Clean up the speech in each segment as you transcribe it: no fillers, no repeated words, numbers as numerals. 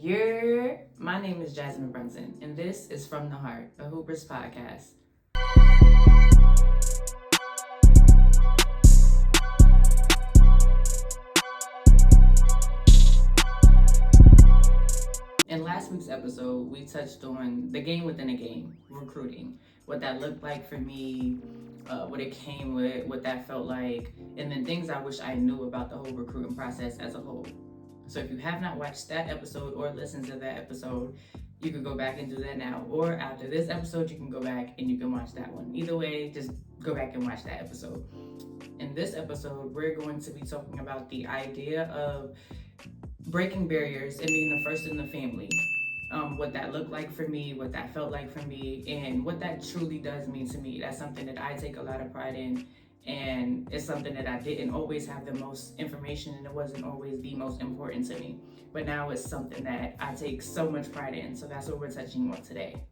My name is Jasmine Brunson, and this is From the Heart, a Hoopers podcast. In last week's episode, we touched on the game within a game, recruiting, what that looked like for me, what it came with, what that felt like, and then things I wish I knew about the whole recruiting process as a whole. So if you have not watched that episode or listened to that episode, you can go back and do that now. Or after this episode, you can go back and you can watch that one. Either way, just go back and watch that episode. In this episode, we're going to be talking about the idea of breaking barriers and being the first in the family. What that looked like for me, what that felt like for me, and what that truly does mean to me. That's something that I take a lot of pride in. And it's something that I didn't always have the most information, and it wasn't always the most important to me. But now it's something that I take so much pride in. So that's what we're touching on today.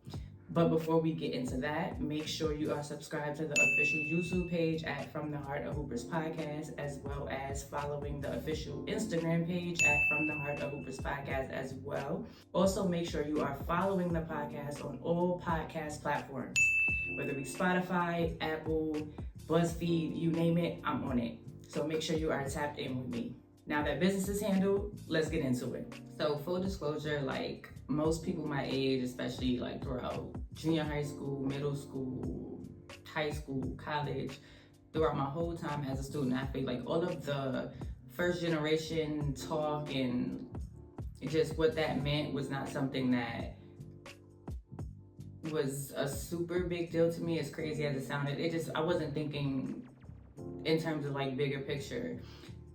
But before we get into that, make sure you are subscribed to the official YouTube page at From the Heart of Hoopers Podcast, as well as following the official Instagram page at From the Heart of Hoopers Podcast as well. Also, make sure you are following the podcast on all podcast platforms, whether it be Spotify, Apple, BuzzFeed, you name it, I'm on it. So make sure you are tapped in with me. Now that business is handled, let's get into it. So full disclosure, like most people my age, especially like throughout junior high school, middle school, high school, college, throughout my whole time as a student athlete, like all of the first generation talk and just what that meant was not something that was a super big deal to me, as crazy as it sounded. I wasn't thinking in terms of like bigger picture.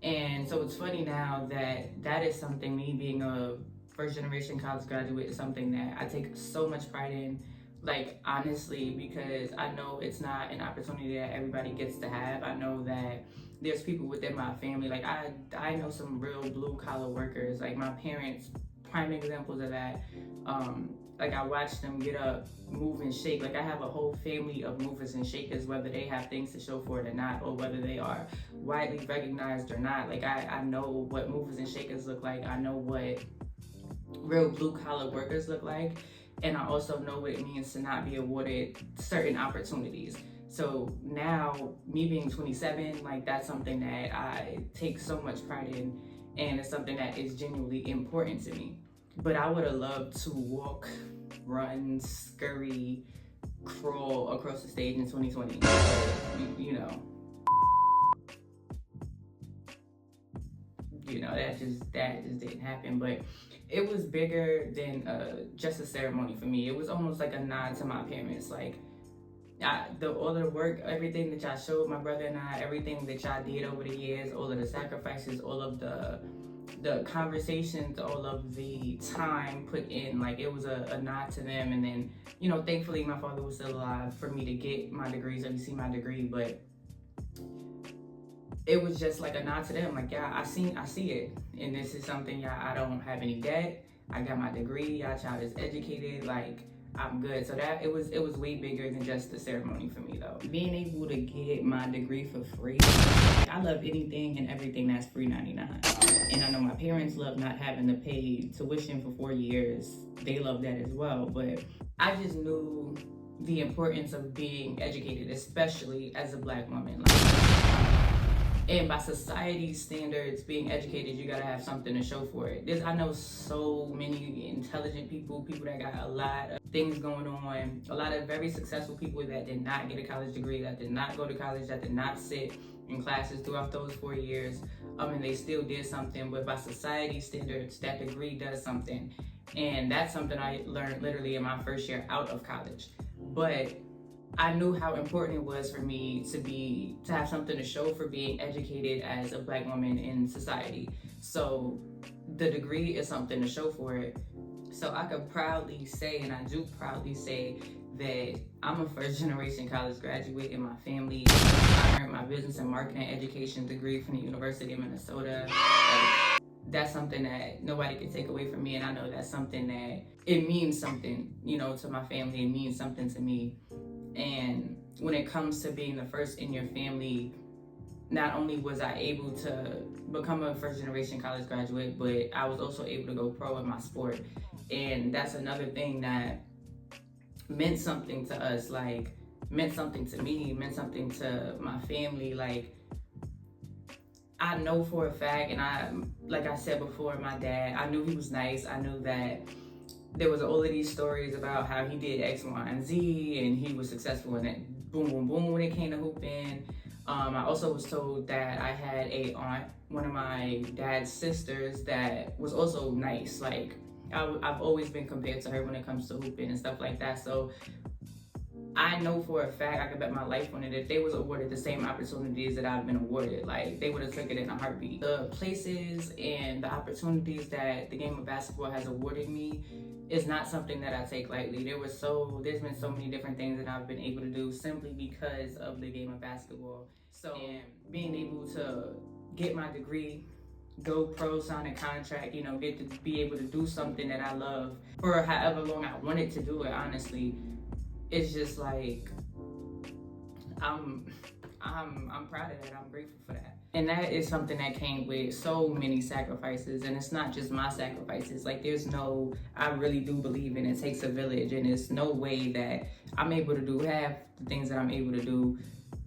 And so it's funny now that is something, me being a first generation college graduate, is something that I take so much pride in, like honestly, because I know it's not an opportunity that everybody gets to have. I know that there's people within my family, like I know some real blue collar workers, like my parents, prime examples of that. Like I watch them get up, move and shake. Like I have a whole family of movers and shakers, whether they have things to show for it or not, or whether they are widely recognized or not. Like I know what movers and shakers look like. I know what real blue collar workers look like. And I also know what it means to not be awarded certain opportunities. So now, me being 27, like that's something that I take so much pride in, and it's something that is genuinely important to me. But I would have loved to walk, run, scurry, crawl across the stage in 2020. You know, that just didn't happen. But it was bigger than just a ceremony for me. It was almost like a nod to my parents. Like all the work, everything that y'all showed my brother and I, everything that y'all did over the years, all of the sacrifices, all of the conversations, all of the time put in, like it was a nod to them. And then, thankfully my father was still alive for me to get my degree, so you see my degree. But it was just like a nod to them, like, yeah, I see it, and this is something, yeah, I don't have any debt, I got my degree, y'all child is educated, like I'm good. So that it was way bigger than just the ceremony for me, though. Being able to get my degree for free, I love anything and everything that's free 99. And I know my parents love not having to pay tuition for 4 years. They love that as well. But I just knew the importance of being educated, especially as a Black woman. And by society's standards, being educated, you gotta have something to show for it. I know so many intelligent people that got a lot of things going on, a lot of very successful people that did not get a college degree, that did not go to college, that did not sit in classes throughout those 4 years, and they still did something. But by society's standards, that degree does something. And that's something I learned literally in my first year out of college. But I knew how important it was for me to have something to show for being educated as a Black woman in society. So the degree is something to show for it. So I could proudly say, and I do proudly say, that I'm a first generation college graduate in my family. I earned my business and marketing education degree from the University of Minnesota. That's something that nobody can take away from me, and I know that's something that it means something, to my family. It means something to me. And when it comes to being the first in your family, not only was I able to become a first generation college graduate, but I was also able to go pro in my sport. And that's another thing that meant something to us, like meant something to me, meant something to my family. Like, I know for a fact, and like I said before, my dad, I knew he was nice. I knew that there was all of these stories about how he did X, Y, and Z, and he was successful in it. Boom, boom, boom, when it came to hooping. I also was told that I had a aunt, one of my dad's sisters, that was also nice. Like, I've always been compared to her when it comes to hooping and stuff like that. So I know for a fact, I could bet my life on it, if they was awarded the same opportunities that I've been awarded, like, they would have took it in a heartbeat. The places and the opportunities that the game of basketball has awarded me is not something that I take lightly. There's been so many different things that I've been able to do simply because of the game of basketball. So, and being able to get my degree, go pro, sign a contract, get to be able to do something that I love for however long I wanted to do it, honestly, it's just like, I'm proud of that. I'm grateful for that. And that is something that came with so many sacrifices, and it's not just my sacrifices. Like, I really do believe in it takes a village, and it's no way that I'm able to do half the things that I'm able to do.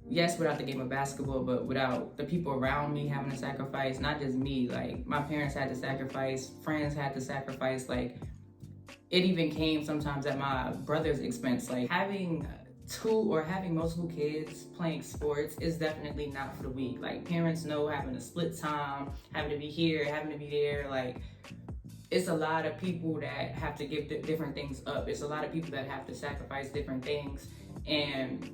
Yes, without the game of basketball, but without the people around me having to sacrifice, not just me, like, my parents had to sacrifice, friends had to sacrifice, like, it even came sometimes at my brother's expense. Like, having multiple kids playing sports is definitely not for the weak. Like, parents know having to split time, having to be here, having to be there. Like, it's a lot of people that have to give different things up. It's a lot of people that have to sacrifice different things. And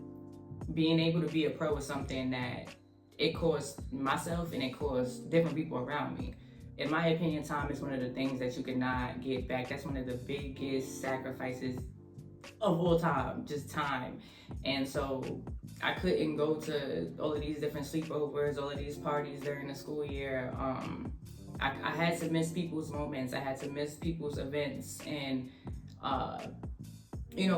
being able to be a pro is something that it costs myself and it costs different people around me. In my opinion, time is one of the things that you cannot get back. That's one of the biggest sacrifices of all time, just time. And so I couldn't go to all of these different sleepovers, all of these parties during the school year. I had to miss people's moments. I had to miss people's events and,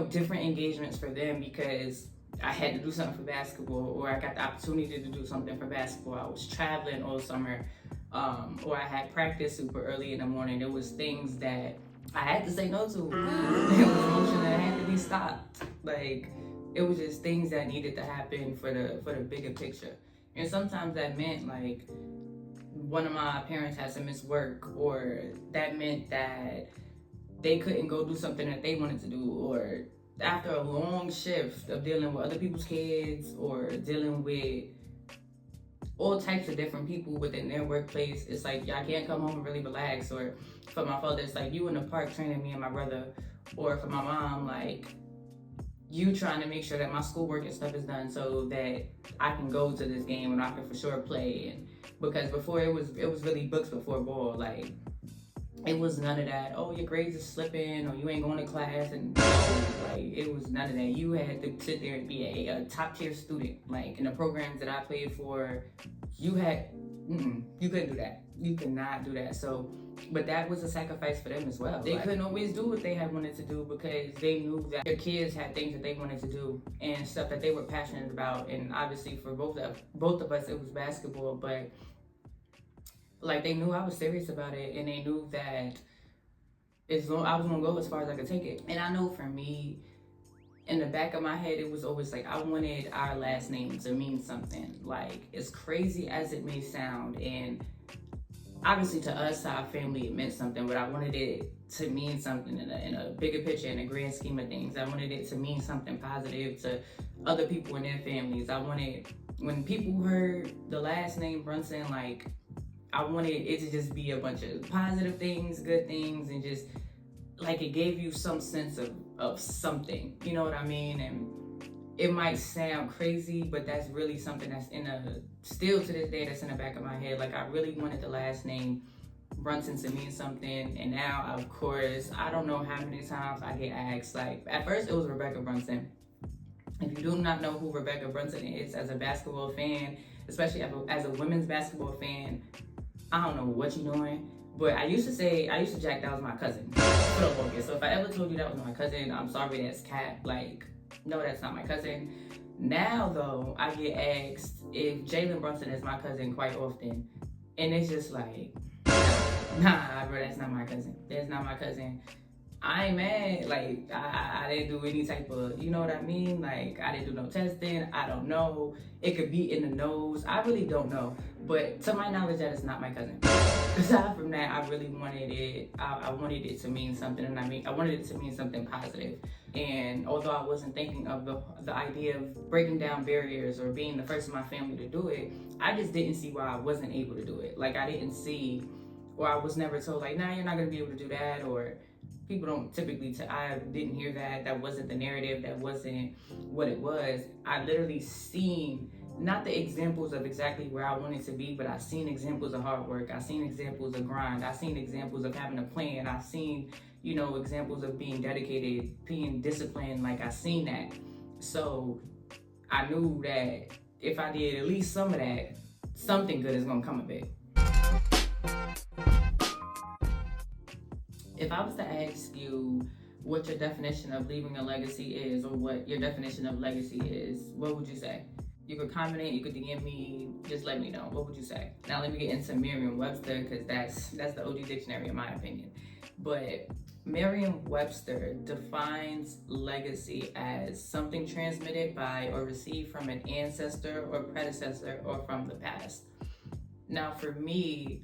different engagements for them because I had to do something for basketball, or I got the opportunity to do something for basketball. I was traveling all summer. Or I had practice super early in the morning. There was things that I had to say no to. There was motion that had to be stopped. Like, it was just things that needed to happen for the bigger picture. And sometimes that meant, like, one of my parents had to miss work, or that meant that they couldn't go do something that they wanted to do, or after a long shift of dealing with other people's kids or dealing with all types of different people within their workplace, it's like, y'all can't come home and really relax. Or for my father, it's like, you in the park training me and my brother. Or for my mom, like, you trying to make sure that my schoolwork and stuff is done so that I can go to this game and I can for sure play. And because before it was really books before ball. Like, it was none of that, oh, your grades are slipping, or you ain't going to class, and like, it was none of that. You had to sit there and be a top tier student. Like, in the programs that I played for, you couldn't do that. You could not do that. So, but that was a sacrifice for them as well. They couldn't always do what they had wanted to do because they knew that their kids had things that they wanted to do and stuff that they were passionate about. And obviously for both of us, it was basketball, but like, they knew I was serious about it, and they knew that I was gonna go as far as I could take it. And I know for me, in the back of my head, it was always like, I wanted our last name to mean something. Like, as crazy as it may sound, and obviously to us, to our family, it meant something, but I wanted it to mean something in a bigger picture, in a grand scheme of things. I wanted it to mean something positive to other people and their families. I wanted, when people heard the last name Brunson, like, I wanted it to just be a bunch of positive things, good things, and just, like, it gave you some sense of something, you know what I mean? And it might sound crazy, but that's really something that's still to this day, that's in the back of my head. Like, I really wanted the last name Brunson to mean something, and now, of course, I don't know how many times I get asked, like, at first it was Rebecca Brunson. If you do not know who Rebecca Brunson is as a basketball fan, especially as a women's basketball fan, I don't know what you're doing, but I used to jack that was my cousin. So if I ever told you that was my cousin, I'm sorry, that's cap. Like, no, that's not my cousin. Now though, I get asked if Jalen Brunson is my cousin quite often, and it's just like, nah, bro, that's not my cousin. That's not my cousin. I ain't mad. Like, I didn't do any type of, you know what I mean? Like, I didn't do no testing. I don't know. It could be in the nose. I really don't know. But to my knowledge, that is not my cousin. Aside from that, I really wanted it. I wanted it to mean something, and I wanted it to mean something positive. And although I wasn't thinking of the idea of breaking down barriers or being the first in my family to do it, I just didn't see why I wasn't able to do it. Like, I didn't see, or I was never told, like, nah, you're not gonna be able to do that, or people don't typically, I didn't hear that. That wasn't the narrative. That wasn't what it was. I literally seen, not the examples of exactly where I wanted to be, but I seen examples of hard work. I seen examples of grind. I seen examples of having a plan. I seen, examples of being dedicated, being disciplined. Like, I seen that. So I knew that if I did at least some of that, something good is gonna come of it. If I was to ask you what your definition of leaving a legacy is, or what your definition of legacy is, what would you say? You could comment it, you could DM me, just let me know. What would you say? Now let me get into Merriam-Webster, because that's the OG dictionary in my opinion. But Merriam-Webster defines legacy as something transmitted by or received from an ancestor or predecessor or from the past. Now for me,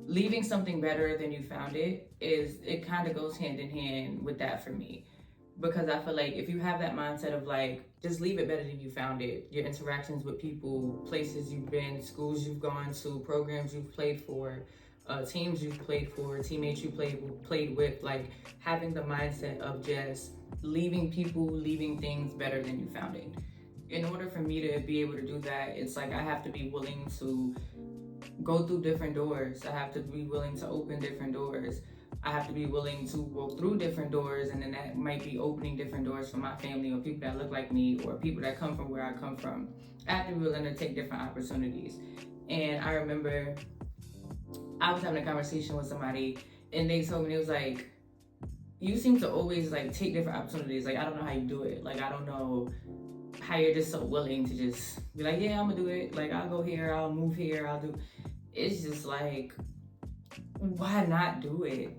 leaving something better than you found it kind of goes hand in hand with that for me. Because I feel like if you have that mindset of like, just leave it better than you found it, your interactions with people, places you've been, schools you've gone to, programs you've played for, teams you've played for, teammates you played with, like having the mindset of just leaving people, leaving things better than you found it. In order for me to be able to do that, it's like I have to be willing to go through different doors. I have to be willing to open different doors. I have to be willing to walk through different doors, and then that might be opening different doors for my family or people that look like me or people that come from where I come from. I have to be willing to take different opportunities. And I remember I was having a conversation with somebody, and they told me, it was like, you seem to always like take different opportunities. Like, I don't know how you do it. Like, I don't know how you're just so willing to just be like, yeah, I'm gonna do it. Like, I'll go here, I'll move here, I'll do. It's just like, why not do it?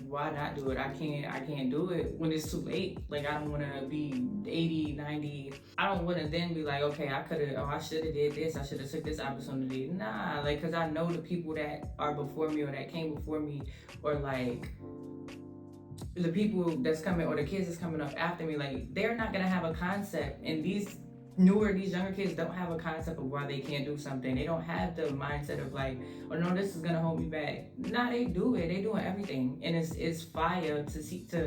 Why not do it? I can't do it when it's too late. Like, I don't want to be 80, 90. I don't want to then be like, okay, I should have did this. I should have took this opportunity. Nah, like, because I know the people that are before me or that came before me, or like the people that's coming or the kids that's coming up after me, like, they're not going to have a concept. And these younger kids don't have a concept of why they can't do something. They don't have the mindset of like, oh no, this is gonna hold me back. Nah, they do it. They doing everything, and it's fire to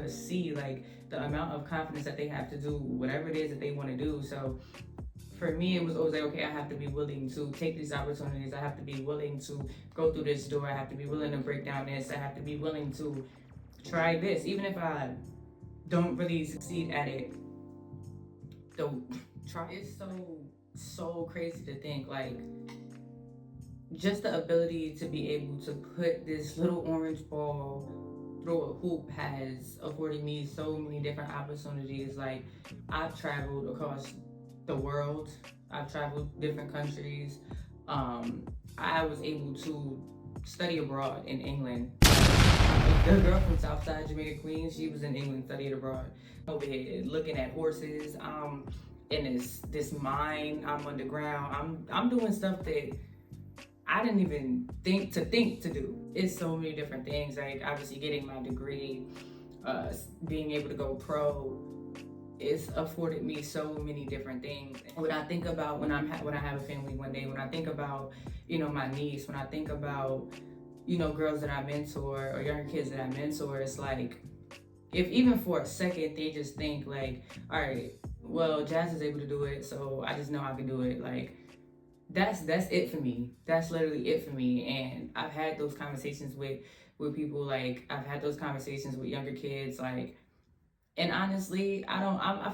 see like the amount of confidence that they have to do whatever it is that they want to do. So for me, it was always like, okay, I have to be willing to take these opportunities. I have to be willing to go through this door. I have to be willing to break down this. I have to be willing to try this, even if I don't really succeed at it. Don't try. It's so crazy to think, like, just the ability to be able to put this little orange ball through a hoop has afforded me so many different opportunities. Like, I've traveled across the world. I've traveled different countries. I was able to study abroad in England. The girl from Southside Jamaica, Queens, she was in England, studied abroad. Over here looking at horses. In this mine. I'm underground. I'm doing stuff that I didn't even think to do. It's so many different things. Like, obviously getting my degree, being able to go pro, it's afforded me so many different things. When I think about when I have a family one day, when I think about my niece, when I think about girls that I mentor or younger kids that I mentor, it's like, if even for a second they just think like, all right, well, Jazz is able to do it, so I just know I can do it. Like, that's it for me. That's literally it for me. And I've had those conversations with people. Like, I've had those conversations with younger kids. Like, and honestly, I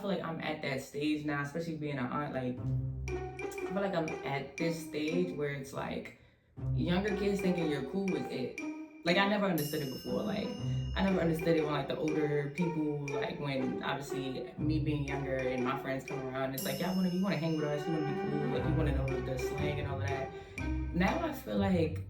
feel like I'm at that stage now, especially being an aunt. Like, I feel like I'm at this stage where it's like younger kids thinking you're cool with it. Like, I never understood it before. Like, I never understood it when, like, the older people, like, when obviously me being younger and my friends come around, it's like, you wanna hang with us, you wanna be cool, like, you wanna know the slang and all of that. Now I feel like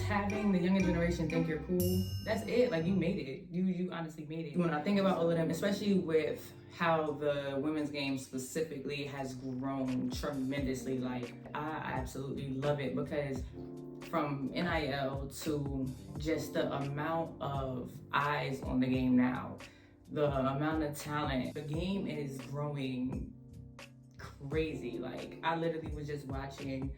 having the younger generation think you're cool, that's it. Like, you made it. You honestly made it. When I think about all of them, especially with how the women's game specifically has grown tremendously, like, I absolutely love it because from NIL to just the amount of eyes on the game now, the amount of talent, the game is growing crazy. Like, I literally was just watching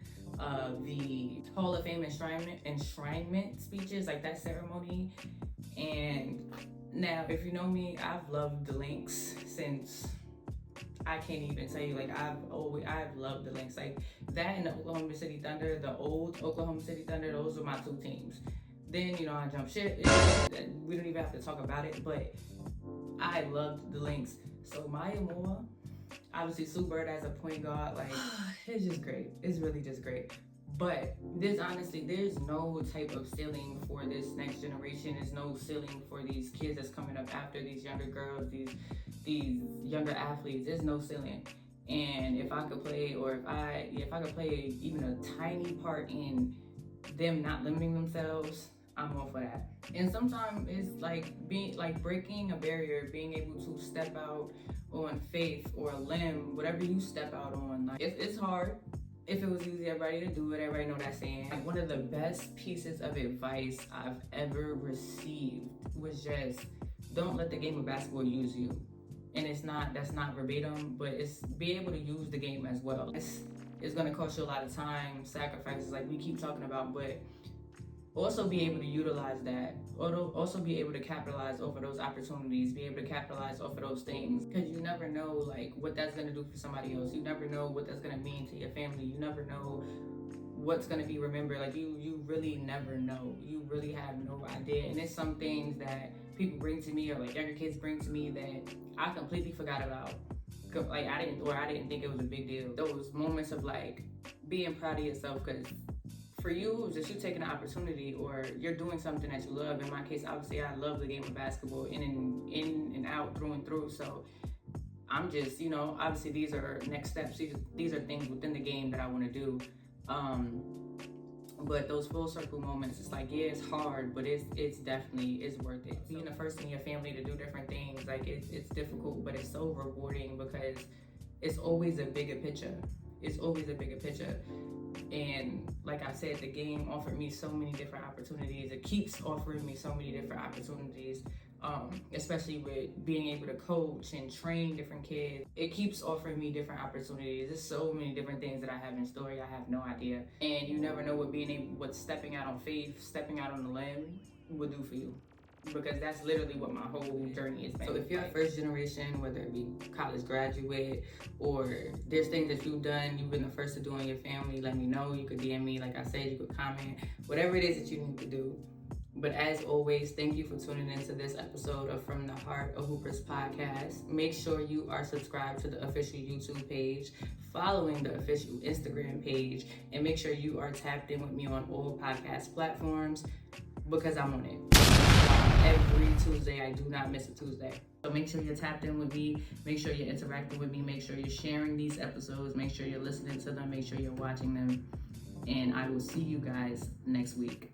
the Hall of Fame enshrinement speeches, like that ceremony. And now, if you know me, I've loved the Lynx since I can't even tell you. Like, I've loved the Lynx. Like, that and the Oklahoma City Thunder, the old Oklahoma City Thunder, those were my two teams. Then, I jumped ship. We don't even have to talk about it, but I loved the Lynx. So Maya Moore, obviously Sue Bird as a point guard, like, it's just great. It's really just great. But there's no type of ceiling for this next generation. There's no ceiling for these kids that's coming up after, these younger girls, these younger athletes. There's no ceiling. And if I could play, or if I could play even a tiny part in them not limiting themselves, I'm all for that. And sometimes it's like breaking a barrier, being able to step out on faith or a limb, whatever you step out on. Like, it's hard. If it was easy, everybody to do it. Everybody know that saying. Like, one of the best pieces of advice I've ever received was just, don't let the game of basketball use you. And that's not verbatim, but it's be able to use the game as well. It's gonna cost you a lot of time, sacrifices, like we keep talking about, but also be able to utilize that. Also be able to capitalize off of those opportunities, be able to capitalize off of those things. Because you never know, like, what that's going to do for somebody else. You never know what that's going to mean to your family. You never know what's going to be remembered. Like, you really never know. You really have no idea. And it's some things that people bring to me, or like younger kids bring to me, that I completely forgot about. Like, I didn't think it was a big deal. Those moments of, like, being proud of yourself, because for you, just you taking an opportunity, or you're doing something that you love. In my case, obviously, I love the game of basketball in and out, through and through. So I'm just, obviously these are next steps. These are things within the game that I want to do. But those full circle moments, it's like, yeah, it's hard, but it's definitely worth it. Being the first in your family to do different things, like, it's difficult, but it's so rewarding because it's always a bigger picture. It's always a bigger picture. And like I said, the game offered me so many different opportunities. It keeps offering me so many different opportunities, especially with being able to coach and train different kids. It keeps offering me different opportunities. There's so many different things that I have in store. I have no idea. And you never know what stepping out on faith, stepping out on the limb will do for you. Because that's literally what my whole journey has been. So if you're a first generation, whether it be college graduate, or there's things that you've done, you've been the first to do in your family, let me know. You could DM me, like I said, you could comment, whatever it is that you need to do. But as always, thank you for tuning into this episode of From the Heart of Hoopers podcast. Make sure you are subscribed to the official YouTube page, following the official Instagram page, and make sure you are tapped in with me on all podcast platforms, because I'm on it. Every Tuesday, I do not miss a Tuesday. So make sure you're tapped in with me. Make sure you're interacting with me. Make sure you're sharing these episodes. Make sure you're listening to them. Make sure you're watching them. And I will see you guys next week.